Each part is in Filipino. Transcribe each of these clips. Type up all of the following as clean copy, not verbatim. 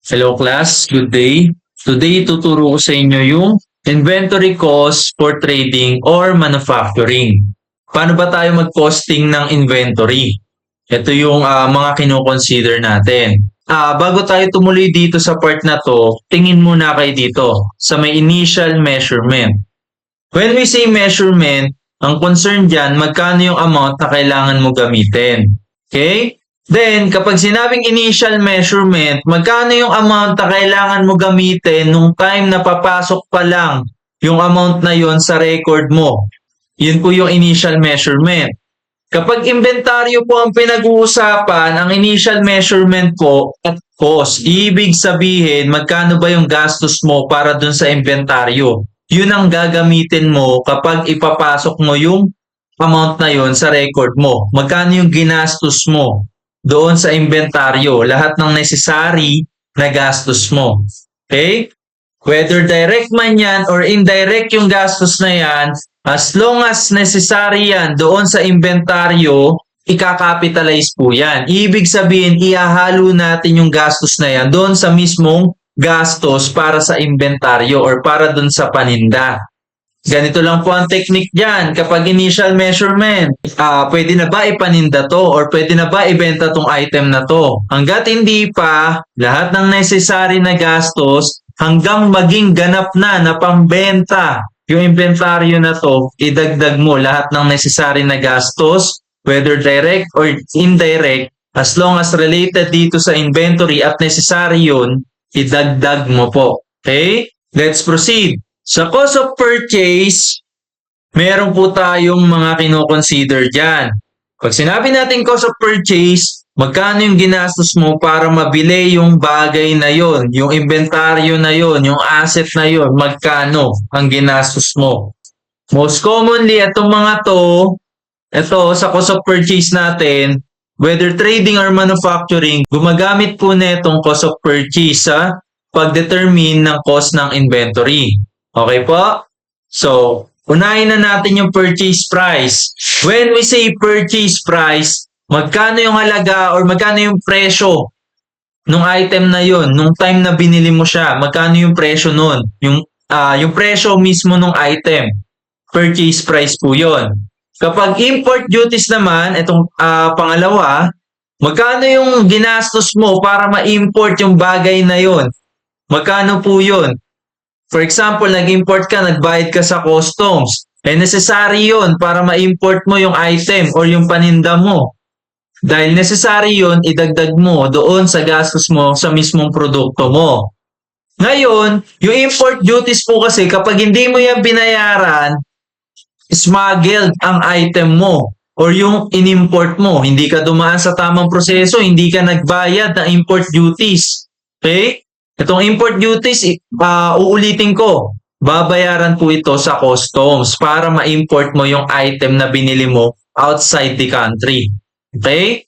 Hello class, good day. Today tuturo ko sa inyo yung inventory cost for trading or manufacturing. Paano ba tayo mag-costing ng inventory? Ito yung mga kino-consider natin. Bago tayo tumuloy dito sa part na to, tingin muna kayo dito sa may initial measurement. When we say measurement, ang concern dyan, magkano yung amount na kailangan mo gamitin. Okay? Then, kapag sinabing initial measurement, magkano yung amount na kailangan mo gamitin nung time na papasok pa lang yung amount na yon sa record mo. Yun po yung initial measurement. Kapag inventaryo po ang pinag-uusapan, ang initial measurement po at cost. Ibig sabihin, magkano ba yung gastos mo para dun sa inventaryo? Yun ang gagamitin mo kapag ipapasok mo yung amount na yon sa record mo. Magkano yung ginastos mo doon sa inventaryo? Lahat ng necessary na gastos mo. Okay? Whether direct man yan or indirect yung gastos na yan, as long as necessary yan doon sa inventaryo, ika-capitalize po yan. Ibig sabihin, ihahalo natin yung gastos na yan doon sa mismong gastos para sa inventaryo or para doon sa paninda. Ganito lang po ang technique dyan. Kapag initial measurement, pwede na ba ipaninda to or pwede na ba ibenta tong item na to? Hanggat hindi pa, lahat ng necessary na gastos hanggang maging ganap na pambenta yung inventaryo na to, idagdag mo lahat ng necessary na gastos, whether direct or indirect, as long as related dito sa inventory at necessary yun, idagdag mo po. Okay? Let's proceed. Sa cost of purchase, meron po tayong mga kino-consider dyan. Pag sinabi natin cost of purchase, magkano yung ginastos mo para mabili yung bagay na yon, yung inventaryo na yon, yung asset na yon, magkano ang ginastos mo. Most commonly, itong mga to, ito sa cost of purchase natin, whether trading or manufacturing, gumagamit po netong cost of purchase sa pag-determine ng cost ng inventory. Okay po? So, unahin na natin yung purchase price. When we say purchase price, magkano yung halaga or magkano yung presyo nung item na yon, nung time na binili mo siya, magkano yung presyo nun? Yung presyo mismo nung item. Purchase price po yon. Kapag import duties naman, itong pangalawa, magkano yung ginastos mo para ma-import yung bagay na yon? Magkano po yun? For example, nag-import ka, nagbayad ka sa customs. Necessary yun para ma-import mo yung item or yung paninda mo. Dahil necessary yun, idagdag mo doon sa gastos mo sa mismong produkto mo. Ngayon, yung import duties po kasi kapag hindi mo yan binayaran, smuggled ang item mo or yung in-import mo. Hindi ka dumaan sa tamang proseso, hindi ka nagbayad ng import duties. Okay? Itong import duties, uulitin ko, babayaran po ito sa customs para ma-import mo yung item na binili mo outside the country. Okay?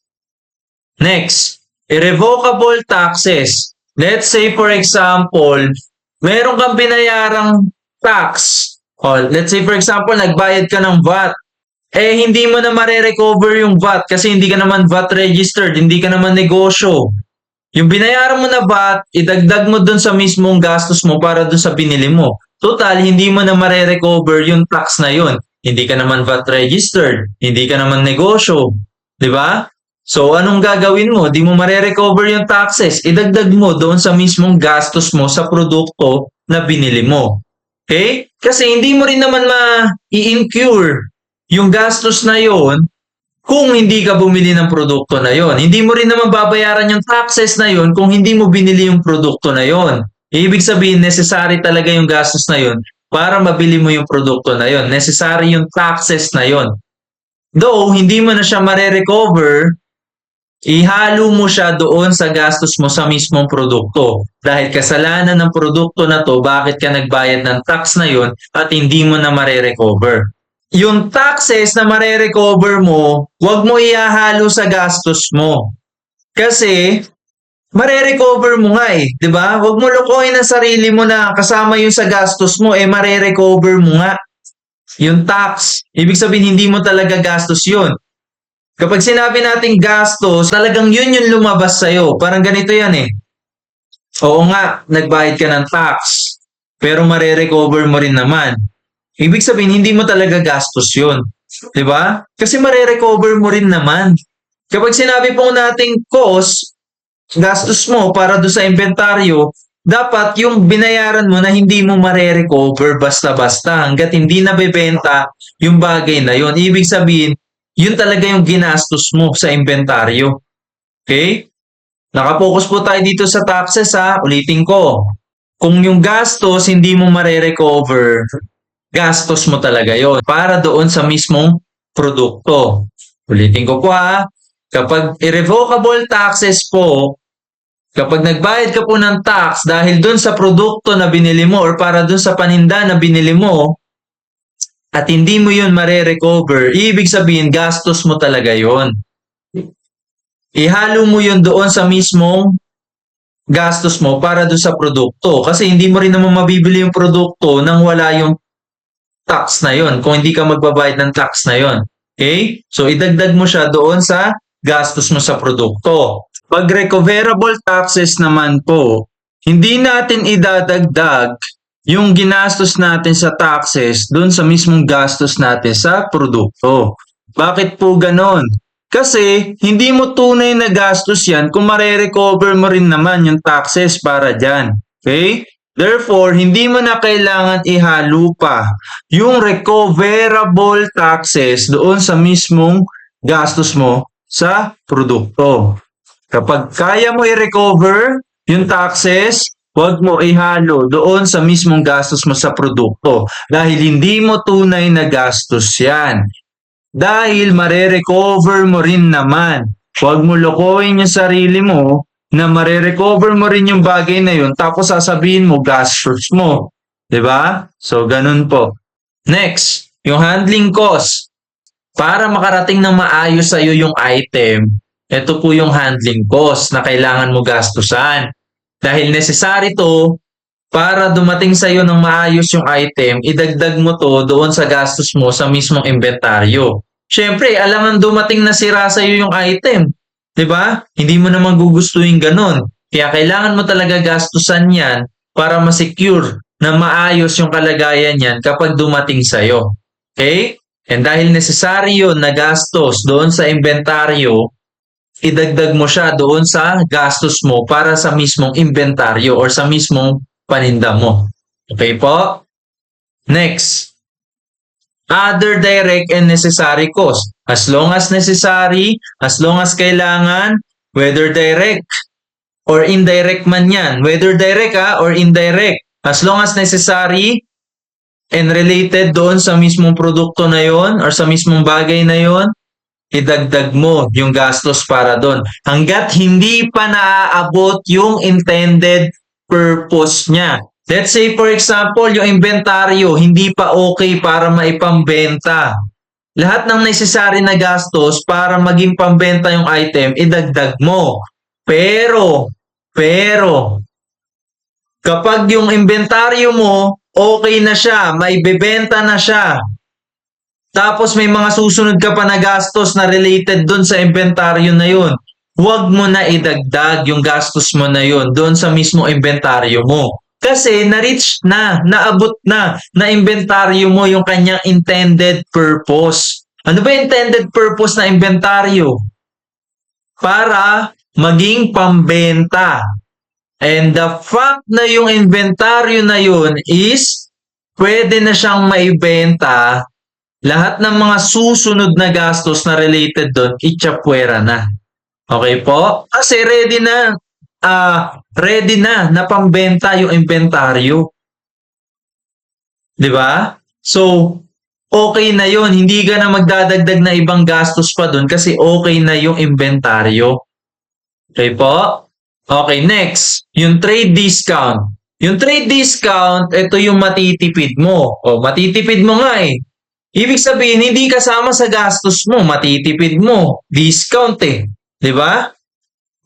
Next, irrevocable taxes. Let's say for example, meron kang binayarang tax. Let's say for example, nagbayad ka ng VAT. Hindi mo na mare-recover yung VAT kasi hindi ka naman VAT registered, hindi ka naman negosyo. Yung binayaran mo na VAT, idagdag mo dun sa mismong gastos mo para dun sa binili mo. Total, hindi mo na mare-recover yung tax na yun. Hindi ka naman VAT registered, hindi ka naman negosyo. Di ba? So, anong gagawin mo? Di mo mare-recover yung taxes. Idagdag mo doon sa mismong gastos mo sa produkto na binili mo. Okay? Kasi hindi mo rin naman ma-i-incur yung gastos na yon kung hindi ka bumili ng produkto na yon. Hindi mo rin naman babayaran yung taxes na yon kung hindi mo binili yung produkto na yon. Ibig sabihin, necessary talaga yung gastos na yon para mabili mo yung produkto na yon. Necessary yung taxes na yon. Though, hindi mo na siya mare-recover, ihalo mo siya doon sa gastos mo sa mismong produkto. Dahil kasalanan ng produkto na to, bakit ka nagbayad ng tax na yon at hindi mo na mare-recover. Yung taxes na mare-recover mo, huwag mo ihahalo sa gastos mo. Kasi, mare-recover mo nga di ba? Huwag mo lukuhin ang sarili mo na kasama yung sa gastos mo, mare-recover mo nga. Yung tax, ibig sabihin hindi mo talaga gastos yun. Kapag sinabi nating gastos, talagang yun yung lumabas sa'yo. Parang ganito yan Oo nga, nagbayad ka ng tax, pero mare-recover mo rin naman. Ibig sabihin, hindi mo talaga gastos yun. 'Di ba? Kasi mare-recover mo rin naman. Kapag sinabi po nating cost, gastos mo para do sa inventaryo, dapat yung binayaran mo na hindi mo mare-recover basta-basta hanggat hindi nabebenta yung bagay na yun. Ibig sabihin, yun talaga yung ginastos mo sa inventaryo. Okay? Nakapokus po tayo dito sa taxes ha. Ulitin ko. Kung yung gastos hindi mo mare-recover, gastos mo talaga yon para doon sa mismong produkto. Ulitin ko po ha. Kapag irrevocable taxes po, kapag nagbayad ka po ng tax dahil doon sa produkto na binili mo or para doon sa paninda na binili mo at hindi mo yun mare-recover, ibig sabihin gastos mo talaga yon. Ihalo mo yun doon sa mismong gastos mo para doon sa produkto. Kasi hindi mo rin naman mabibili yung produkto nang wala yung tax na yon kung hindi ka magbabayad ng tax na yon. Okay? So, idagdag mo siya doon sa gastos mo sa produkto. Pag recoverable taxes naman po, hindi natin idadagdag yung ginastos natin sa taxes doon sa mismong gastos natin sa produkto. Bakit po ganon? Kasi hindi mo tunay na gastos yan kung mare-recover mo rin naman yung taxes para dyan. Okay? Therefore, hindi mo na kailangan ihalo pa yung recoverable taxes doon sa mismong gastos mo sa produkto. Kapag kaya mo i-recover yung taxes, huwag mo ihalo doon sa mismong gastos mo sa produkto dahil hindi mo tunay na gastos yan. Dahil mare-recover mo rin naman. Huwag mo lokohin yung sarili mo na mare-recover mo rin yung bagay na yun tapos sasabihin mo gastos mo. 'Di ba? So, ganun po. Next, yung handling cost. Para makarating ng maayos sa'yo yung item, ito po yung handling cost na kailangan mo gastusan. Dahil necessary to para dumating sa iyo ng maayos yung item, idagdag mo to doon sa gastos mo sa mismong inventaryo. Siyempre, alangan dumating na sira sa iyo yung item. 'Di ba? Hindi mo naman gugustuhin ganun. Kaya kailangan mo talaga gastusan yan para ma-secure na maayos yung kalagayan yan kapag dumating sa iyo. Okay? And dahil necessary yun na gastos doon sa inventaryo, idagdag mo siya doon sa gastos mo para sa mismong inventaryo or sa mismong paninda mo. Okay po? Next, other direct and necessary cost. As long as necessary, as long as kailangan, whether direct or indirect man yan, whether direct or indirect, as long as necessary and related doon sa mismong produkto na yon or sa mismong bagay na yon, idagdag mo yung gastos para doon. Hanggat hindi pa naaabot yung intended purpose niya. Let's say for example, yung inventaryo hindi pa okay para maipambenta. Lahat ng necessary na gastos para maging pambenta yung item, idagdag mo. Pero, kapag yung inventaryo mo, okay na siya, maibebenta na siya, tapos may mga susunod ka pa na gastos na related doon sa inventaryo na yun, huwag mo na idagdag yung gastos mo na yun doon sa mismo inventaryo mo. Kasi na-reach na, naabot na inventaryo mo yung kanyang intended purpose. Ano ba intended purpose na inventaryo? Para maging pambenta. And the fact na yung inventaryo na yun is pwede na siyang maibenta, lahat ng mga susunod na gastos na related doon, itsapuera na. Okay po? Kasi ready na pambenta yung inventaryo. 'Di ba? So, okay na yon. Hindi ka na magdadagdag na ibang gastos pa doon kasi okay na yung inventaryo. Okay po? Okay, next. Yung trade discount. Yung trade discount, ito yung matitipid mo. O, matitipid mo nga eh. Ibig sabihin, hindi kasama sa gastos mo, matitipid mo. Discount eh. 'Di ba?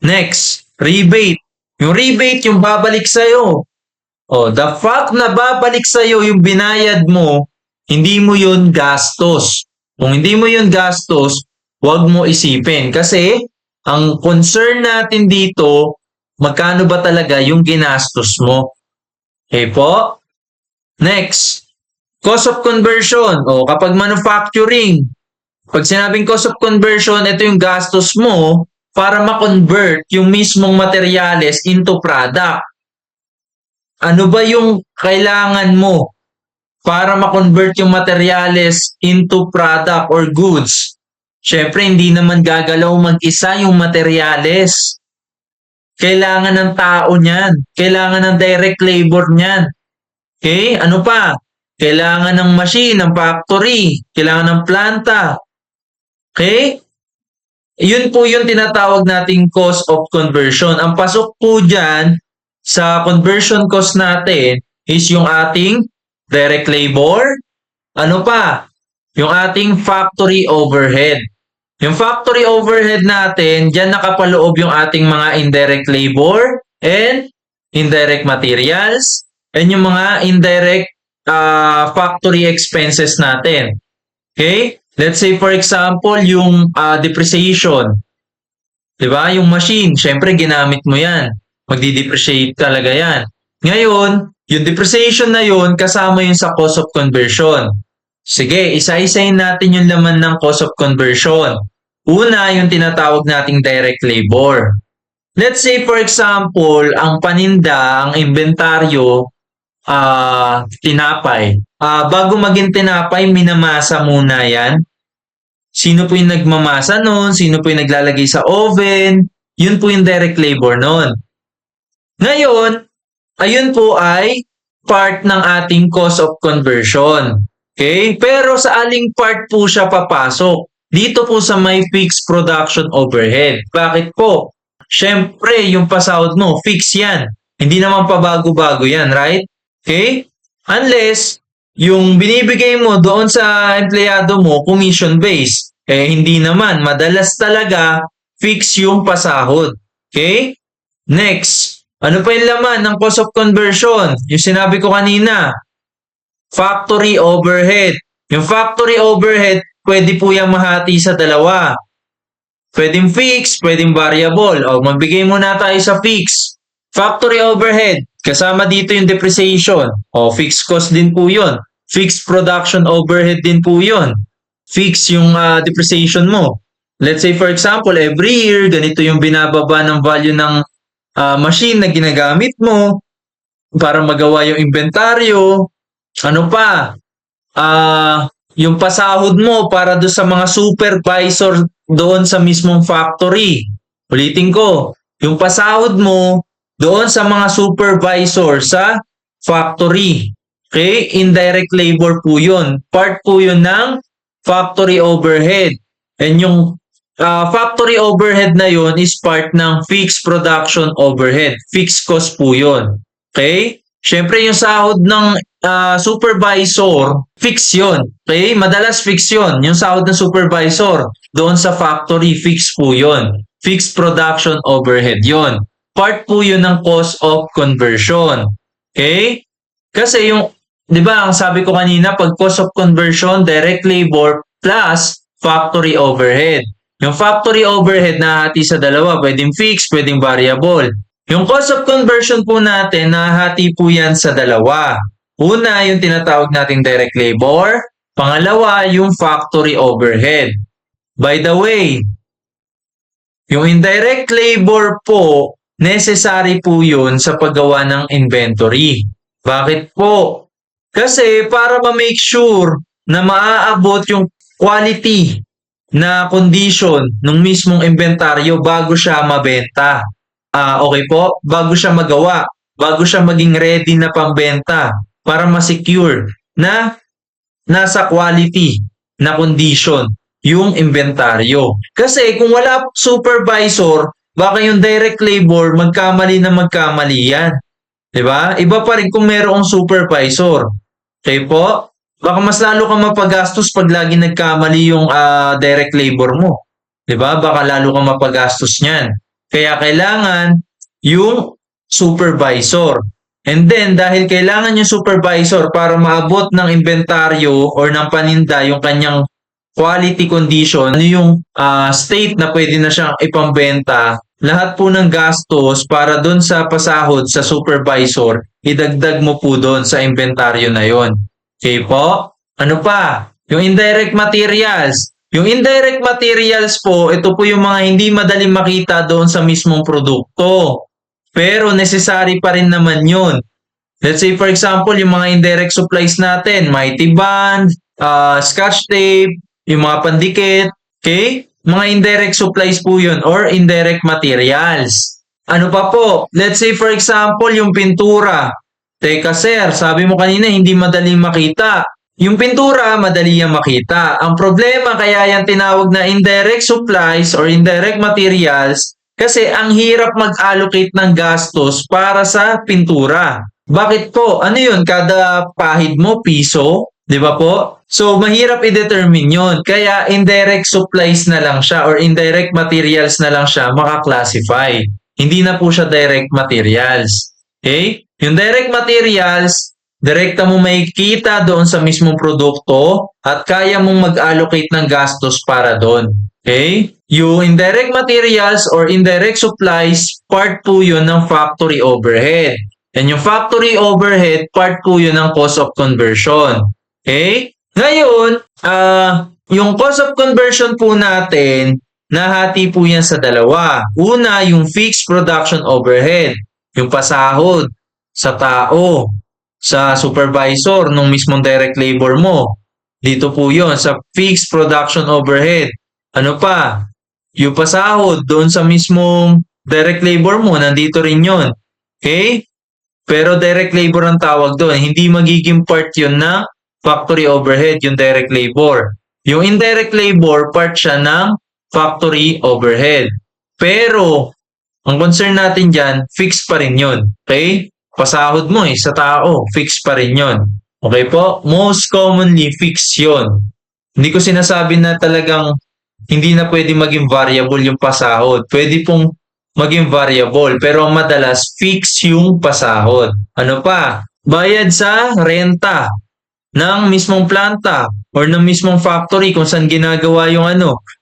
Next, rebate. Yung rebate, yung babalik sa'yo. Oh, the fact na babalik sa'yo yung binayad mo, hindi mo yun gastos. Kung hindi mo yun gastos, huwag mo isipin. Kasi, ang concern natin dito, magkano ba talaga yung ginastos mo. Okay po? Next, cost of conversion. O kapag manufacturing, pag sinabing cost of conversion, ito yung gastos mo para ma-convert yung mismong materyales into product. Ano ba yung kailangan mo para ma-convert yung materyales into product or goods? Siyempre, hindi naman gagalaw mag-isa yung materyales. Kailangan ng tao niyan. Kailangan ng direct labor niyan. Okay? Ano pa? Kailangan ng machine, ng factory. Kailangan ng planta. Okay? Yun po yung tinatawag nating cost of conversion. Ang pasok po dyan sa conversion cost natin is yung ating direct labor. Ano pa? Yung ating factory overhead. Yung factory overhead natin, dyan nakapaloob yung ating mga indirect labor and indirect materials and yung mga indirect factory expenses natin. Okay? Let's say for example, yung depreciation. Diba? Yung machine, syempre ginamit mo yan. Magdi-depreciate talaga yan. Ngayon, yung depreciation na yun, kasama yun sa cost of conversion. Sige, isa-isayin natin yung laman ng cost of conversion. Una, yung tinatawag nating direct labor. Let's say for example, ang paninda, ang inventaryo, tinapay. Bago maging tinapay, minamasa muna yan. Sino po yung nagmamasa nun? Sino po yung naglalagay sa oven? Yun po yung direct labor nun. Ngayon, ayun po ay part ng ating cost of conversion. Okay? Pero sa aling part po siya papasok? Dito po sa may fixed production overhead. Bakit po? Siyempre, yung pasahod mo, fix yan. Hindi naman pabago-bago yan, right? Okay? Unless, yung binibigay mo doon sa empleyado mo, commission-based. Hindi naman. Madalas talaga, fix yung pasahod. Okay? Next, ano pa yung laman ng cost of conversion? Yung sinabi ko kanina, factory overhead. Yung factory overhead, pwede po yung mahati sa dalawa. Pwedeng fixed, pwedeng variable. O, magbigay muna tayo sa fixed. Factory overhead, kasama dito yung depreciation. O, fixed cost din po yun. Fixed production overhead din po yun. Fixed yung depreciation mo. Let's say for example, every year, ganito yung binababa ng value ng machine na ginagamit mo para magawa yung inventaryo. Ano pa? Yung pasahod mo para doon sa mga supervisor doon sa mismong factory. Ulitin ko, yung pasahod mo doon sa mga supervisor sa factory. Okay? Indirect labor po yun. Part po yun ng factory overhead. And yung factory overhead na yun is part ng fixed production overhead. Fixed cost po yun. Okay? Siyempre, yung sahod ng supervisor, fix yun. Okay? Madalas fix yun. Yung sahod ng supervisor, doon sa factory, fix po yun. Fixed production overhead yun. Part po yun ng cost of conversion. Okay? Kasi yung, di ba, ang sabi ko kanina, pag cost of conversion, direct labor plus factory overhead. Yung factory overhead na hati sa dalawa, pwedeng fixed, pwedeng variable. Yung cost of conversion po natin, nahati po yan sa dalawa. Una, yung tinatawag nating direct labor. Pangalawa, yung factory overhead. By the way, yung indirect labor po, necessary po yun sa paggawa ng inventory. Bakit po? Kasi para ma-make sure na maaabot yung quality na condition ng mismong inventaryo bago siya mabenta. Okay po? Bago siya magawa, bago siya maging ready na pambenta para ma-secure na nasa quality na condition yung inventaryo. Kasi kung wala supervisor, baka yung direct labor magkamali na magkamali yan. Diba? Iba pa rin kung mayroong supervisor. Okay po? Baka mas lalo kang mapagastos pag lagi nagkamali yung direct labor mo. Diba? Baka lalo kang mapagastos niyan. Kaya kailangan yung supervisor. And then, dahil kailangan yung supervisor para maabot ng inventaryo or ng paninda yung kanyang quality condition, ano yung state na pwede na siyang ipambenta, lahat po ng gastos para doon sa pasahod sa supervisor, idagdag mo po doon sa inventaryo na yon. Okay po? Ano pa? Yung indirect materials. Yung indirect materials po, ito po yung mga hindi madaling makita doon sa mismong produkto. Pero necessary pa rin naman yun. Let's say for example, yung mga indirect supplies natin, mighty band, scotch tape, yung mga pandikit, okay? Mga indirect supplies po yun or indirect materials. Ano pa po? Let's say for example, yung pintura. Teka sir, sabi mo kanina hindi madaling makita. Yung pintura, madali yang makita. Ang problema kaya yan tinawag na indirect supplies or indirect materials kasi ang hirap mag-allocate ng gastos para sa pintura. Bakit po? Ano yun? Kada pahid mo, piso? Di ba po? So, mahirap i-determine yun. Kaya indirect supplies na lang siya or indirect materials na lang siya maka-classify. Hindi na po siya direct materials. Okay? Yung direct materials, direkta mo makikita doon sa mismong produkto at kaya mong mag-allocate ng gastos para doon. Okay? Yung indirect materials or indirect supplies, part po yun ng factory overhead. And yung factory overhead, part po yun ng cost of conversion. Okay? Ngayon, yung cost of conversion po natin, nahati po yan sa dalawa. Una, yung fixed production overhead. Yung pasahod sa tao, sa supervisor, nung mismong direct labor mo. Dito po yon sa fixed production overhead. Ano pa? Yung pasahod doon sa mismong direct labor mo, nandito rin yon. Okay? Pero direct labor ang tawag doon. Hindi magiging part yun na factory overhead, yung direct labor. Yung indirect labor, part siya ng factory overhead. Pero, ang concern natin dyan, fixed pa rin yun. Okay? Pasahod mo sa tao, fixed pa rin yun. Okay po? Most commonly, fixed yun. Hindi ko sinasabi na talagang hindi na pwede maging variable yung pasahod. Pwede pong maging variable, pero madalas fixed yung pasahod. Ano pa? Bayad sa renta ng mismong planta or ng mismong factory kung saan ginagawa yung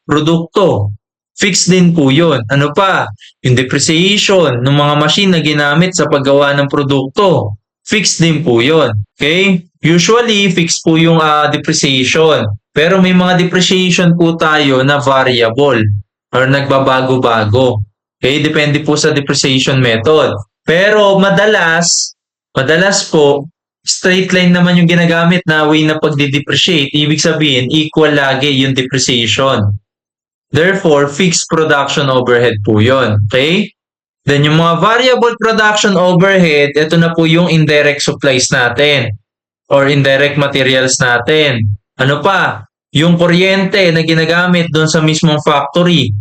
produkto. Fixed din po yun. Ano pa? Yung depreciation ng mga machine na ginamit sa paggawa ng produkto. Fixed din po yun. Okay? Usually, fixed po yung depreciation. Pero may mga depreciation po tayo na variable or nagbabago-bago. Okay? Depende po sa depreciation method. Pero madalas po, straight line naman yung ginagamit na way na pagdi-depreciate. Ibig sabihin, equal lagi yung depreciation. Therefore, fixed production overhead po yun. Okay? Then yung mga variable production overhead, ito na po yung indirect supplies natin or indirect materials natin. Ano pa? Yung kuryente na ginagamit doon sa mismong factory.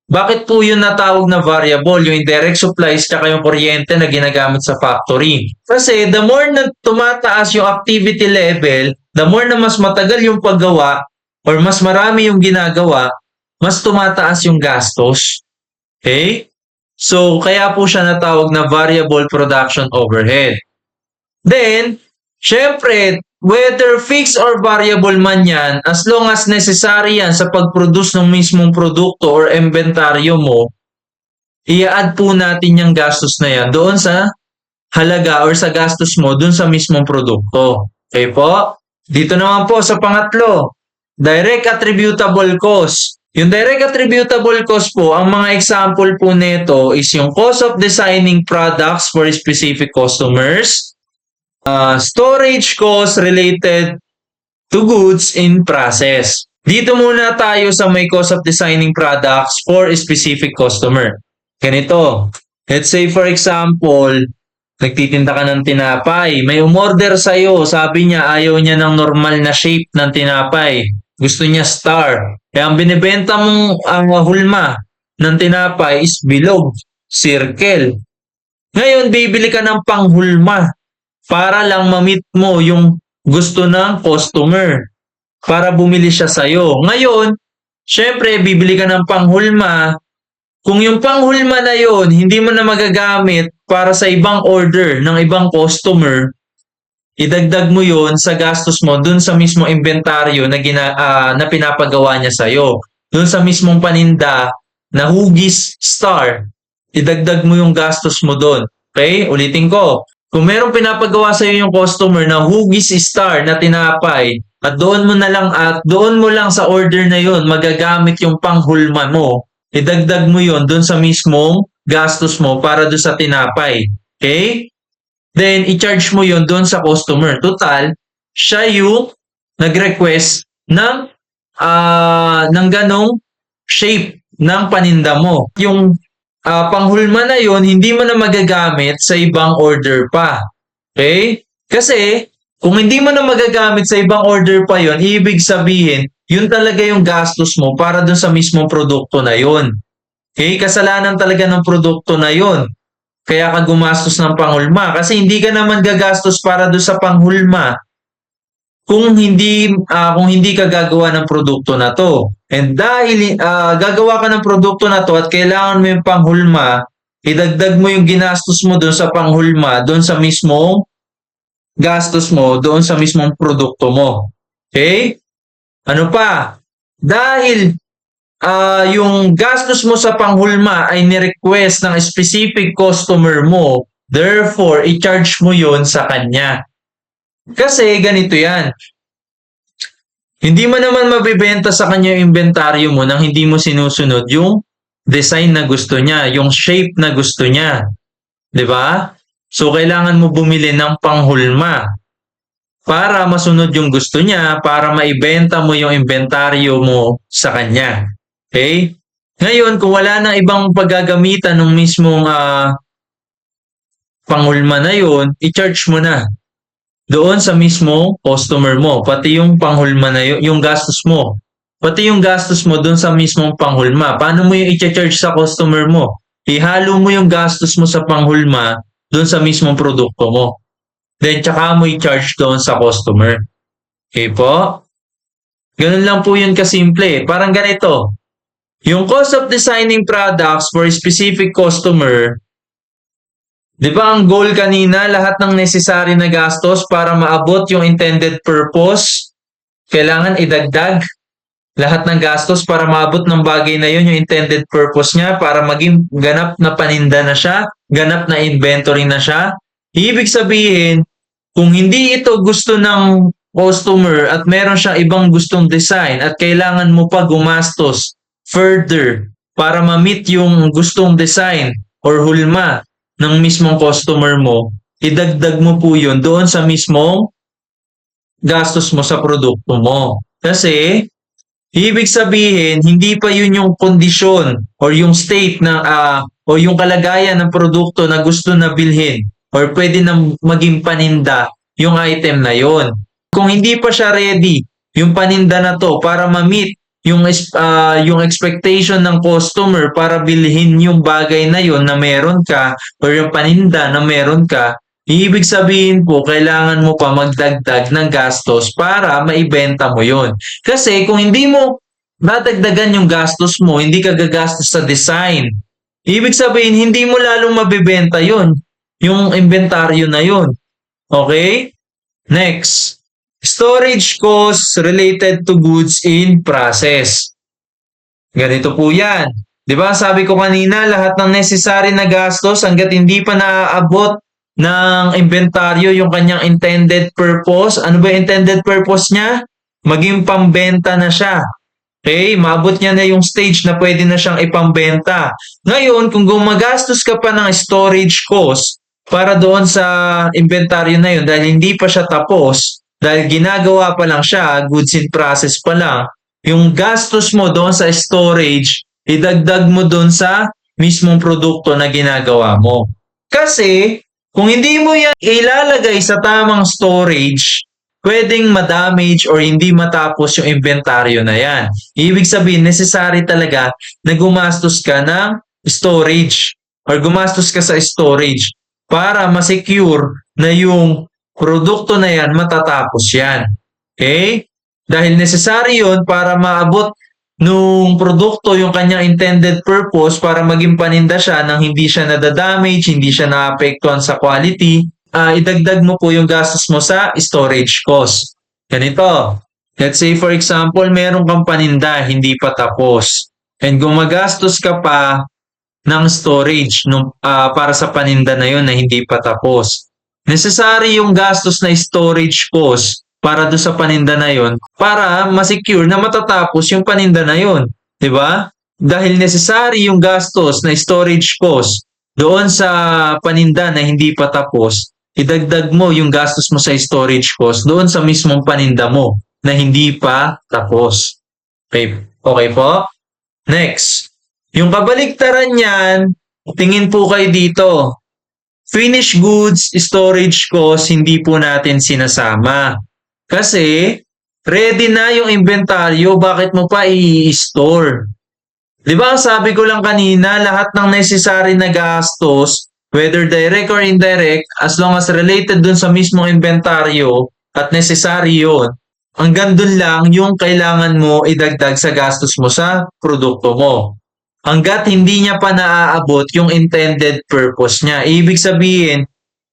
Bakit po yun natawag na variable, yung indirect supplies tsaka yung kuryente na ginagamit sa factory? Kasi the more na tumataas yung activity level, the more na mas matagal yung paggawa or mas marami yung ginagawa, mas tumataas yung gastos. Okay? So, kaya po siya natawag na variable production overhead. Then, syempre, whether fixed or variable man yan, as long as necessary yan sa pag-produce ng mismong produkto or inventaryo mo, i-add po natin yung gastos na yan doon sa halaga or sa gastos mo doon sa mismong produkto. Okay po? Dito naman po sa pangatlo, direct attributable cost. Yung direct attributable cost po, ang mga example po nito is yung cost of designing products for specific customers, storage cost related to goods in process. Dito muna tayo sa may cost of designing products for a specific customer. Ganito. Let's say for example, nagtitinda ka ng tinapay. May umorder sa'yo. Sabi niya ayaw niya ng normal na shape ng tinapay. Gusto niya star. Kaya ang binibenta mong hulma ng tinapay is bilog, circle. Ngayon, bibili ka ng panghulma para lang ma-meet mo yung gusto ng customer para bumili siya sa'yo. Ngayon, syempre, bibili ka ng panghulma. Kung yung panghulma na yon hindi mo na magagamit para sa ibang order ng ibang customer, idagdag mo yon sa gastos mo dun sa mismong inventaryo na pinapagawa niya sa'yo. Dun sa mismong paninda na hugis star. idagdag mo yung gastos mo doon. Okay? Ulitin ko. Kung merong pinapagawa sa iyo yung customer na hugis star na tinapay at doon mo lang sa order na yon magagamit yung panghulma mo, idagdag mo yon doon sa mismong gastos mo para doon sa tinapay. Okay? Then, i-charge mo yon doon sa customer. Total, siya yung nag-request ng ganong shape ng paninda mo. Yung panghulma na yon hindi mo na magagamit sa ibang order pa. Okay? Kasi, kung hindi mo na magagamit sa ibang order pa yon, ibig sabihin, yun talaga yung gastos mo para dun sa mismong produkto na yon. Okay? Kasalanan talaga ng produkto na yon. Kaya ka gumastos ng panghulma. Kasi hindi ka naman gagastos para dun sa panghulma kung hindi ka gagawa ng produkto na to. And dahil gagawa ka ng produkto na to at kailangan mo yung panghulma, idagdag mo yung ginastos mo doon sa panghulma, doon sa mismong gastos mo, doon sa mismong produkto mo. Okay? Ano pa? Dahil yung gastos mo sa panghulma ay ni-request ng specific customer mo, therefore, i-charge mo yon sa kanya. Kasi ganito yan. Hindi mo naman mabibenta sa kanya yung inventaryo mo nang hindi mo sinusunod yung design na gusto niya, yung shape na gusto niya. 'Di ba? So, kailangan mo bumili ng panghulma para masunod yung gusto niya, para maibenta mo yung inventaryo mo sa kanya. Okay? Ngayon, kung wala nang ibang paggagamitan ng mismong panghulma na yun, i-charge mo na doon sa mismong customer mo, pati yung panghulma na yung gastos mo. Pati yung gastos mo doon sa mismong panghulma. Paano mo yung i-charge sa customer mo? Ihalo mo yung gastos mo sa panghulma doon sa mismong produkto mo. Then, tsaka mo i-charge doon sa customer. Okay po? Ganun lang po yun kasimple. Parang ganito. Yung cost of designing products for a specific customer, di ba ang goal kanina, lahat ng necessary na gastos para maabot yung intended purpose, kailangan idagdag lahat ng gastos para maabot ng bagay na yun, yung intended purpose niya, para maging ganap na paninda na siya, ganap na inventory na siya. Ibig sabihin, kung hindi ito gusto ng customer at meron siyang ibang gustong design at kailangan mo pa gumastos further para ma-meet yung gustong design or hulma ng mismong customer mo, idagdag mo po yun doon sa mismong gastos mo sa produkto mo. Kasi, ibig sabihin, hindi pa yun yung kondisyon or yung state o yung kalagayan ng produkto na gusto na bilhin or pwede na maging paninda yung item na yun. Kung hindi pa siya ready, yung paninda na to para ma-meet yung expectation ng customer para bilhin yung bagay na yon na meron ka or yung paninda na meron ka, ibig sabihin po, kailangan mo pa magdagdag ng gastos para maibenta mo yon. Kasi kung hindi mo dadagdagan yung gastos mo, hindi ka gagastos sa design. Ibig sabihin, hindi mo lalong mabibenta yon, yung inventaryo na yon. Okay? Next. Storage costs related to goods in process. Ganito po yan. Di ba sabi ko kanina, lahat ng necessary na gastos hanggat hindi pa naaabot ng inventaryo yung kanyang intended purpose. Ano ba yung intended purpose niya? Maging pambenta na siya. Okay, maabot niya na yung stage na pwede na siyang ipambenta. Ngayon, kung gumagastos ka pa ng storage cost para doon sa inventaryo na yun dahil hindi pa siya tapos, dahil ginagawa pa lang siya, goods in process pa lang, yung gastos mo doon sa storage, idagdag mo doon sa mismong produkto na ginagawa mo. Kasi, kung hindi mo yan ilalagay sa tamang storage, pwedeng ma-damage or hindi matapos yung inventaryo na yan. Ibig sabihin, necessary talaga na gumastos ka ng storage or gumastos ka sa storage para ma-secure na yung produkto na yan, matatapos yan. Okay? Dahil necessary yun para maabot nung produkto yung kanyang intended purpose para maging paninda siya nang hindi siya nadadamage, hindi siya naapektuhan sa quality, idagdag mo po yung gastos mo sa storage cost. Ganito. Let's say for example, meron kang paninda, hindi pa tapos. And gumagastos ka pa ng storage para sa paninda na yun na hindi pa tapos. Necessary yung gastos na storage cost para do sa paninda na yun para ma-secure na matatapos yung paninda na yun. 'Di ba? Dahil necessary yung gastos na storage cost doon sa paninda na hindi pa tapos, idagdag mo yung gastos mo sa storage cost doon sa mismong paninda mo na hindi pa tapos. Okay, okay po? Next. Yung kabaliktaran niyan, tingin po kayo dito. Finished goods, storage cost, hindi po natin sinasama. Kasi, ready na yung inventaryo, bakit mo pa i-store? Di ba sabi ko lang kanina, lahat ng necessary na gastos, whether direct or indirect, as long as related dun sa mismong inventaryo at necessary yun, hanggang dun lang yung kailangan mo idagdag sa gastos mo sa produkto mo. Hanggat hindi niya pa naaabot yung intended purpose niya. Ibig sabihin,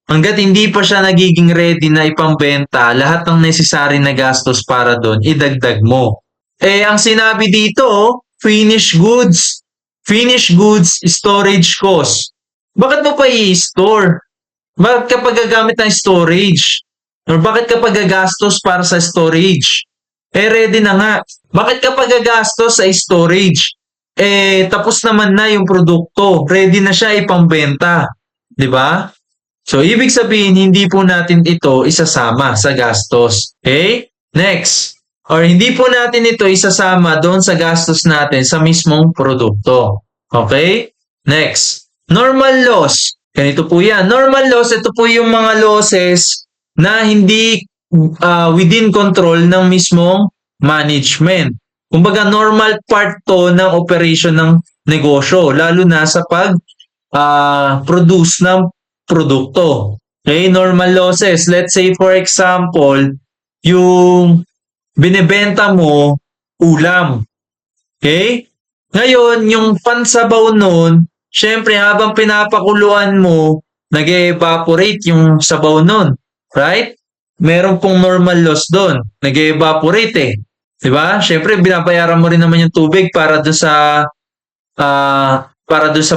hanggat hindi pa siya nagiging ready na ipambenta, lahat ng necessary na gastos para doon, idagdag mo. Ang sinabi dito, finished goods. Finished goods, storage cost. Bakit mo pa i-store? Bakit ka pa gagamit ng storage? Or bakit ka pa gagastos para sa storage? Ready na nga. Bakit ka pa gagastos sa storage? Tapos naman na yung produkto. Ready na siya ipambenta. 'Di ba? So, ibig sabihin, hindi po natin ito isasama sa gastos. Okay? Next. Or hindi po natin ito isasama doon sa gastos natin sa mismong produkto. Okay? Next. Normal loss. Ganito po yan. Normal loss, ito po yung mga losses na hindi within control ng mismong management. Kumbaga, normal part to ng operation ng negosyo, lalo na sa pag-produce ng produkto. Okay, normal losses. Let's say, for example, yung binebenta mo, ulam. Okay? Ngayon, yung pansabaw nun, syempre, habang pinapakuluan mo, nag-evaporate yung sabaw nun. Right? Meron pong normal loss doon. Nag-evaporate eh. Diba? Siyempre, binabayaran mo rin naman yung tubig para doon sa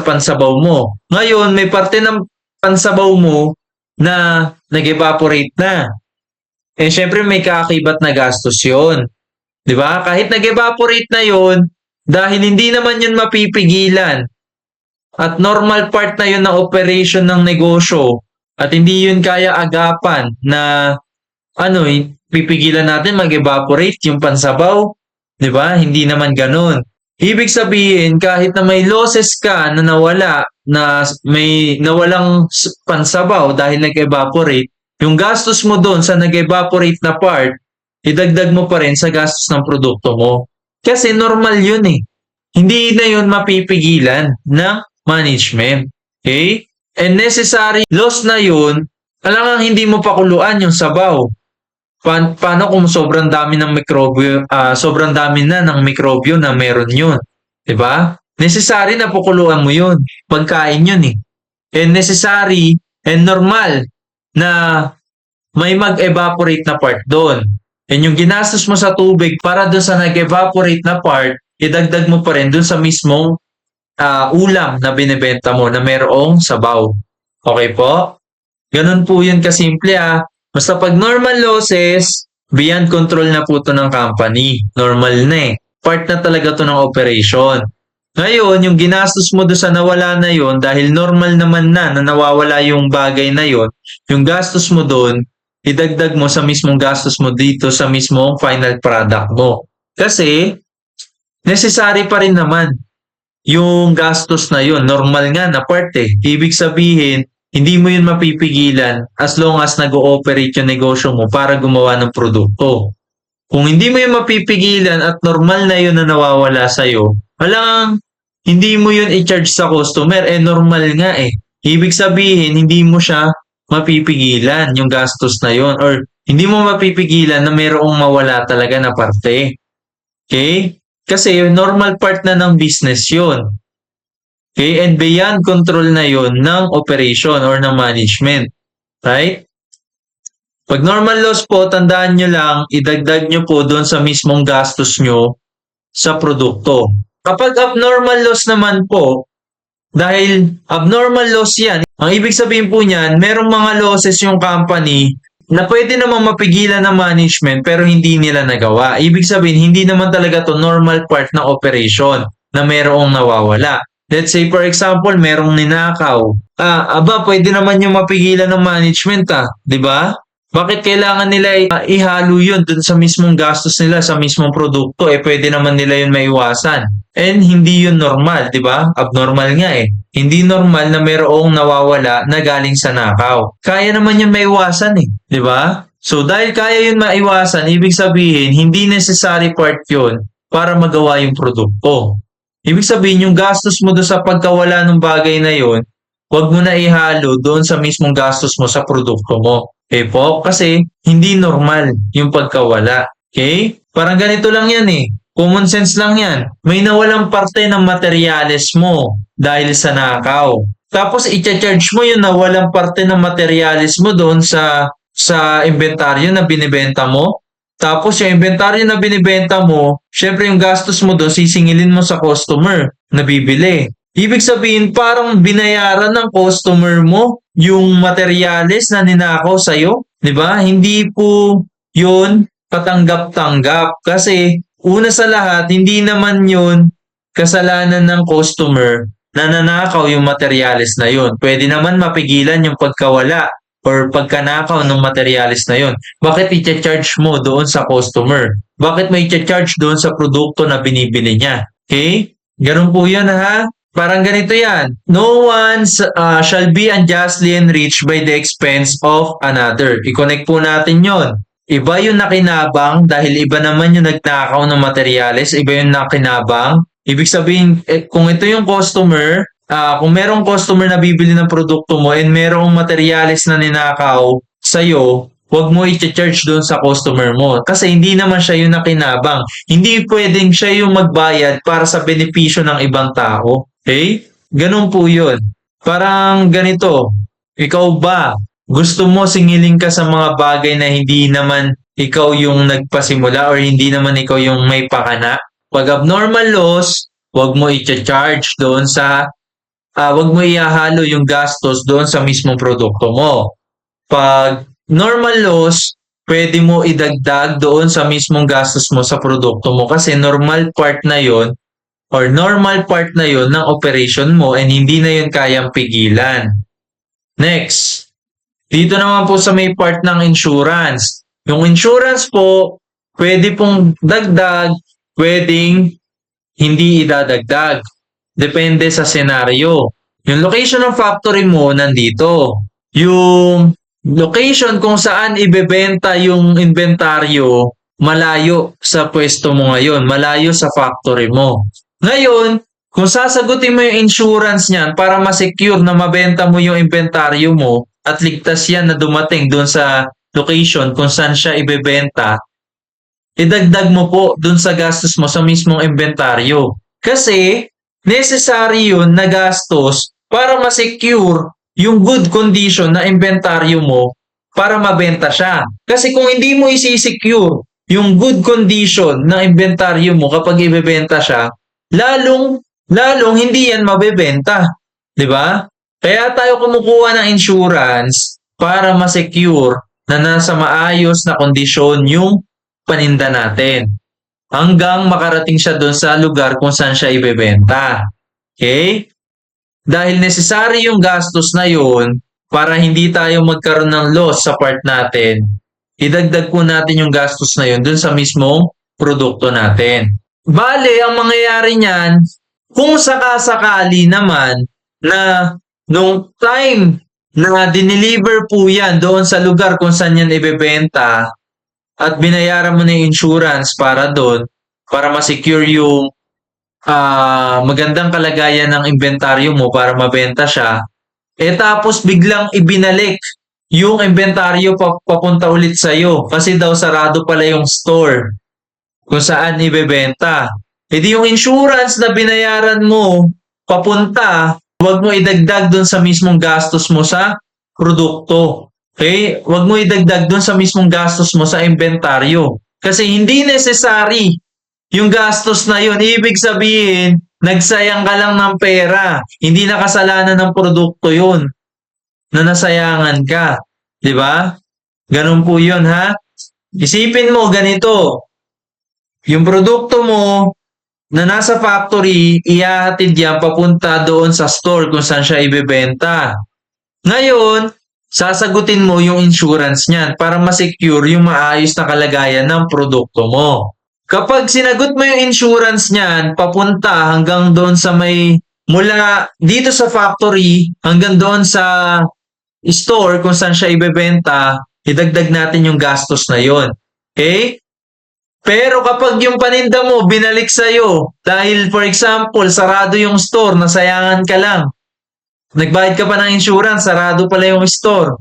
pansabaw mo. Ngayon, may parte ng pansabaw mo na nag-evaporate na. Siyempre, may kaakibat na gastos yun. Diba? Kahit nag-evaporate na yun, dahil hindi naman yun mapipigilan at normal part na yun ng operation ng negosyo at hindi yun kaya agapan na pipigilan natin mag-evaporate yung pansabaw. 'Di ba? Hindi naman ganun. Ibig sabihin, kahit na may losses ka na nawala, na may nawalang pansabaw dahil nag-evaporate, yung gastos mo doon sa nag-evaporate na part, idagdag mo pa rin sa gastos ng produkto mo. Kasi normal yun eh. Hindi na yun mapipigilan ng management. Okay? And necessary loss na yun, alangang hindi mo pakuluan yung sabaw. Paano kung sobrang dami ng mikrobyo, sobrang dami na ng mikrobyo na meron yun? 'Di ba? Necessary na pakuluan mo yun. Pagkain yun eh. And necessary and normal na may mag-evaporate na part doon. And yung ginastos mo sa tubig para doon sa nag-evaporate na part, idagdag mo pa rin doon sa mismong ulam na binibenta mo na merong sabaw. Okay po? Ganun po yun kasimple Basta pag normal losses, beyond control na po ito ng company. Normal na eh. Part na talaga ito ng operation. Ngayon, yung ginastos mo doon sa nawala na yon dahil normal naman na nawawala yung bagay na yon, yung gastos mo doon, idagdag mo sa mismong gastos mo dito sa mismong final product mo. Kasi, necessary pa rin naman yung gastos na yon. Normal nga na part eh. Ibig sabihin, hindi mo yun mapipigilan as long as nag-ooperate yung negosyo mo para gumawa ng produkto. Kung hindi mo yun mapipigilan at normal na yun na nawawala sa'yo, walang hindi mo yun i-charge sa customer, normal nga eh. Ibig sabihin, hindi mo siya mapipigilan yung gastos na yun or hindi mo mapipigilan na mayroong mawala talaga na parte. Okay? Kasi normal part na ng business yun. Okay? And beyond control na yun ng operation or ng management. Right? Pag normal loss po, tandaan nyo lang, idagdag nyo po doon sa mismong gastos nyo sa produkto. Kapag abnormal loss naman po, Dahil abnormal loss yan. Ang ibig sabihin po niyan, merong mga losses yung company na pwede naman mapigilan ng management pero hindi nila nagawa. Ibig sabihin, hindi naman talaga to normal part ng operation na merong nawawala. Let's say for example, merong ninakaw. Pwede naman yung mapigilan ng management, 'di ba? Bakit kailangan nila ihalo yun dun sa mismong gastos nila sa mismong produkto? Pwede naman nila yun maiwasan. And hindi yun normal, di ba? Abnormal nga eh. Hindi normal na mayroong nawawala na galing sa nakaw. Kaya naman yun maiwasan eh, di ba? So dahil kaya yun maiwasan, ibig sabihin, hindi necessary part yun para magawa yung produkto. Ibig sabihin, yung gastos mo doon sa pagkawala ng bagay na yun, huwag mo na ihalo doon sa mismong gastos mo sa produkto mo. Okay po? Kasi hindi normal yung pagkawala. Okay? Parang ganito lang yan eh. Common sense lang yan. May nawalang parte ng materyales mo dahil sa nakaw. Tapos i-charge mo yung nawalang parte ng materyales mo doon sa inventaryo na binibenta mo. Tapos yung inventaryo na binibenta mo, syempre yung gastos mo doon, sisingilin mo sa customer na bibili. Ibig sabihin, parang binayaran ng customer mo yung materyales na ninakaw sa'yo. Di ba? Hindi po yun katanggap-tanggap. Kasi una sa lahat, hindi naman yun kasalanan ng customer na nanakaw yung materyales na yun. Pwede naman mapigilan yung pagkawala or pagkanakaw ng materyales na yun. Bakit i-charge mo doon sa customer? Bakit may i-charge doon sa produkto na binibili niya? Okay? Ganun po yun ha. Parang ganito yan. No one shall be unjustly enriched by the expense of another. I-connect po natin yon. Iba yung nakinabang dahil iba naman yung nagnakaw ng materyales. Iba yung nakinabang. Ibig sabihin, kung ito yung customer, kung merong customer na bibili ng produkto mo and merong materyales na ninakaw sa'yo, huwag mo i-charge doon sa customer mo. Kasi hindi naman siya yung nakinabang. Hindi pwedeng siya yung magbayad para sa benepisyo ng ibang tao. Okay? Ganun po yun. Parang ganito. Ikaw ba, gusto mo singilin ka sa mga bagay na hindi naman ikaw yung nagpasimula or hindi naman ikaw yung may pakana? Pag abnormal loss, huwag mo i-charge doon huwag mo ihahalo yung gastos doon sa mismong produkto mo. Pag normal loss, pwede mo idagdag doon sa mismong gastos mo sa produkto mo kasi normal part na yon or normal part na yon ng operation mo and hindi na yun kayang pigilan. Next, dito naman po sa may part ng insurance. Yung insurance po, pwede pong dagdag, pwedeng hindi idadagdag. Depende sa senaryo. Yung location ng factory mo nandito. Yung location kung saan ibebenta yung inventaryo, malayo sa pwesto mo ngayon, malayo sa factory mo. Ngayon, kung sasagutin mo yung insurance niyan para ma-secure na mabenta mo yung inventaryo mo at ligtas yan na dumating doon sa location kung saan siya ibebenta, idagdag mo po doon sa gastos mo sa mismong inventaryo. Kasi, necessary yun na gastos para ma-secure yung good condition na inventaryo mo para mabenta siya. Kasi kung hindi mo isi-secure yung good condition ng inventaryo mo kapag ibebenta siya, lalong hindi yan mabebenta. Di ba? Kaya tayo kumukuha ng insurance para ma-secure na nasa maayos na kondisyon yung paninda natin. Hanggang makarating siya doon sa lugar kung saan siya ibebenta. Okay? Dahil necessary yung gastos na yun para hindi tayo magkaroon ng loss sa part natin, idagdag po natin yung gastos na yun doon sa mismong produkto natin. Bale, ang mangyayari niyan, kung sakasakali naman na nung time na dineliver po yan doon sa lugar kung saan yan ibebenta at binayaran mo na yung insurance para doon, para ma-secure yung magandang kalagayan ng inventaryo mo para mabenta siya, tapos biglang ibinalik yung inventaryo papunta ulit sa'yo kasi daw sarado pala yung store kung saan ibebenta. Di yung insurance na binayaran mo papunta, huwag mo idagdag doon sa mismong gastos mo sa produkto. Okay? Huwag mo idagdag doon sa mismong gastos mo sa inventaryo. Kasi hindi necessary yung gastos na yun. Ibig sabihin, nagsayang ka lang ng pera. Hindi na kasalanan ng produkto yun na nasayangan ka. Di ba? Ganun po yun, ha? Isipin mo ganito, yung produkto mo na nasa factory, ihahatid yan papunta doon sa store kung saan siya ibebenta. Ngayon, sasagutin mo yung insurance niyan para ma-secure yung maayos na kalagayan ng produkto mo. Kapag sinagot mo yung insurance niyan, papunta hanggang doon sa mula dito sa factory hanggang doon sa store kung saan siya ibebenta, idagdag natin yung gastos na yon. Okay? Pero kapag yung paninda mo binalik sa'yo, dahil for example, sarado yung store, nasayangan ka lang, nagbayad ka pa ng insurance, sarado pala yung store,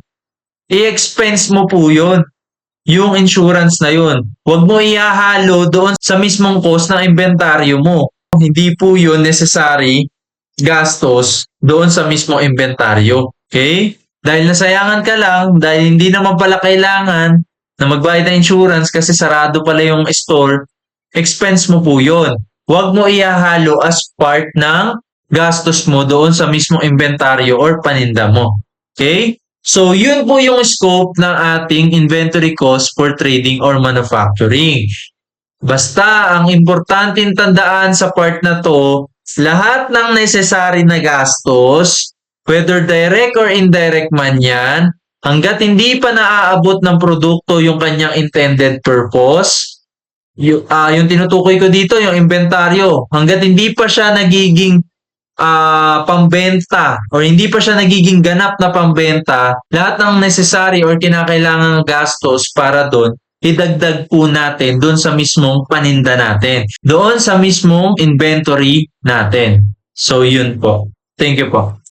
i-expense mo po yun, yung insurance na yun. Huwag mo ihahalo doon sa mismong cost ng inventaryo mo. Hindi po yun necessary gastos doon sa mismong inventaryo. Okay? Dahil nasayangan ka lang, dahil hindi naman pala kailangan na magbayad ng insurance kasi sarado pala yung store, expense mo po yun. Huwag mo ihahalo as part ng gastos mo doon sa mismong inventaryo or paninda mo. Okay? So, yun po yung scope ng ating inventory cost for trading or manufacturing. Basta, ang importanteng tandaan sa part na to, lahat ng necessary na gastos, whether direct or indirect man yan, hanggat hindi pa naaabot ng produkto yung kanyang intended purpose, yung tinutukoy ko dito, yung inventaryo, hanggat hindi pa siya nagiging pambenta or hindi pa siya nagiging ganap na pambenta, lahat ng necessary or kinakailangang gastos para doon, idagdag po natin doon sa mismong paninda natin. Doon sa mismong inventory natin. So, yun po. Thank you po.